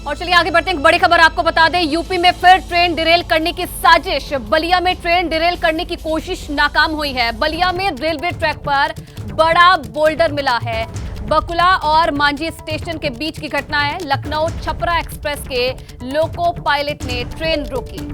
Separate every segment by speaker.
Speaker 1: और चलिए आगे बढ़ते हैं। एक बड़ी खबर आपको बता दें, यूपी में फिर ट्रेन डिरेल करने की साजिश। बलिया में ट्रेन डिरेल करने की कोशिश नाकाम हुई है। बलिया में रेलवे ट्रैक पर बड़ा बोल्डर मिला है। बकुला और मांझी स्टेशन के बीच की घटना है। लखनऊ छपरा एक्सप्रेस के लोको पायलट ने ट्रेन रोकी।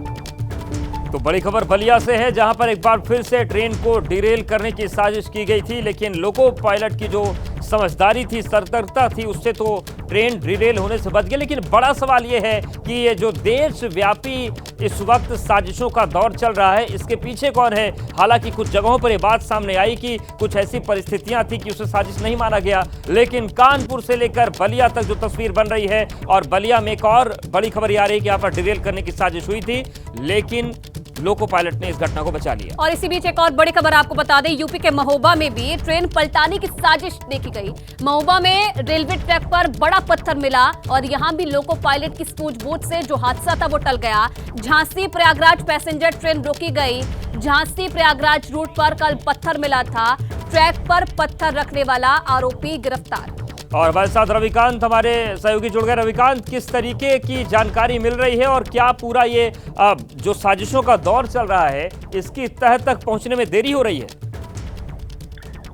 Speaker 2: तो बड़ी खबर बलिया से है, जहां पर एक बार फिर से ट्रेन को डिरेल करने की साजिश की गई थी, लेकिन लोको पायलट की जो समझदारी थी, सतर्कता थी, उससे तो ट्रेन डिरेल होने से बच गई। लेकिन बड़ा सवाल यह है कि ये जो देशव्यापी इस वक्त साजिशों का दौर चल रहा है, इसके पीछे कौन है। हालांकि कुछ जगहों पर यह बात सामने आई कि कुछ ऐसी परिस्थितियां थी कि उसे साजिश नहीं माना गया, लेकिन कानपुर से लेकर बलिया तक जो तस्वीर बन रही है, और बलिया में एक और बड़ी खबर ये आ रही है कि यहाँ पर डिरेल करने की साजिश हुई थी, लेकिन लोको पायलट ने इस घटना को बचा लिया।
Speaker 1: और इसी बीच एक और बड़ी खबर आपको बता दें, यूपी के महोबा में भी ट्रेन पलटाने की साजिश देखी गई। महोबा में रेलवे ट्रैक पर बड़ा पत्थर मिला और यहां भी लोको पायलट की सूझबूझ से जो हादसा था वो टल गया। झांसी प्रयागराज पैसेंजर ट्रेन रोकी गई। झांसी प्रयागराज रूट पर कल पत्थर मिला था। ट्रैक पर पत्थर रखने वाला आरोपी गिरफ्तार।
Speaker 2: और हमारे साथ रविकांत, हमारे सहयोगी जुड़ गए। रविकांत, किस तरीके की जानकारी मिल रही है और क्या पूरा ये जो साजिशों का दौर चल रहा है, इसकी तह तक पहुंचने में देरी हो रही है?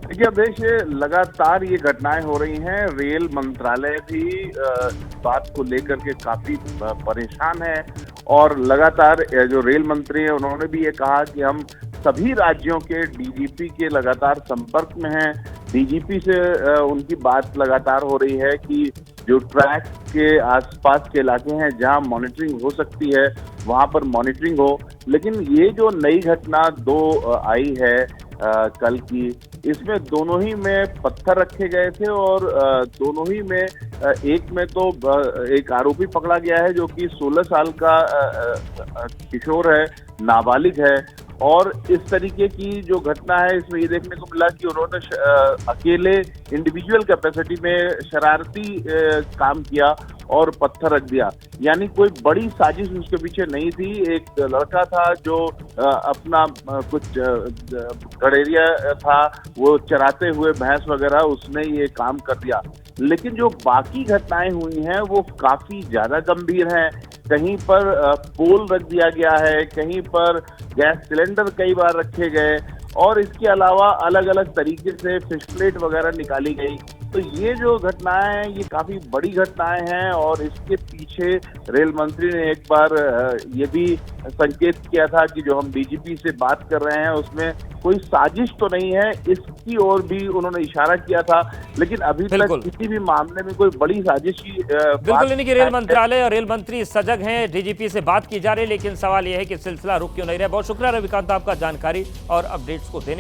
Speaker 3: देखिए अवधेश, लगातार ये घटनाएं हो रही हैं। रेल मंत्रालय भी बात को लेकर के काफी परेशान है और लगातार जो रेल मंत्री है उन्होंने भी ये कहा कि हम सभी राज्यों के डीजीपी के लगातार संपर्क में हैं। डीजीपी से उनकी बात लगातार हो रही है कि जो ट्रैक के आसपास के इलाके हैं जहां मॉनिटरिंग हो सकती है वहां पर मॉनिटरिंग हो। लेकिन ये जो नई घटना आई है कल की, इसमें दोनों ही में पत्थर रखे गए थे और दोनों ही में एक में तो एक आरोपी पकड़ा गया है जो कि 16 साल का किशोर है, नाबालिग है। और इस तरीके की जो घटना है इसमें ये देखने को मिला कि उन्होंने अकेले इंडिविजुअल कैपेसिटी में शरारती काम किया और पत्थर रख दिया। यानी कोई बड़ी साजिश उसके पीछे नहीं थी। एक लड़का था जो अपना कुछ गड़ेरिया था, वो चराते हुए भैंस वगैरह, उसने ये काम कर दिया। लेकिन जो बाकी घटनाएं हुई हैं वो काफी ज्यादा गंभीर हैं। कहीं पर पोल रख दिया गया है, कहीं पर गैस सिलेंडर कई बार रखे गए और इसके अलावा अलग अलग तरीके से फिश प्लेट वगैरह निकाली गई। तो ये जो घटनाएं हैं ये काफी बड़ी घटनाएं हैं और इसके पीछे रेल मंत्री ने एक बार ये भी संकेत किया था कि जो हम डीजीपी से बात कर रहे हैं उसमें कोई साजिश तो नहीं है, इसकी ओर भी उन्होंने इशारा किया था। लेकिन अभी तक किसी भी मामले में कोई बड़ी साजिश की
Speaker 2: बिल्कुल नहीं कि रेल मंत्रालय और रेल मंत्री सजग हैं, डीजीपी से बात की जा रही है, लेकिन सवाल यह है कि सिलसिला रुक क्यों नहीं रहा। बहुत शुक्रिया रविकांत आपका जानकारी और अपडेट्स को देने के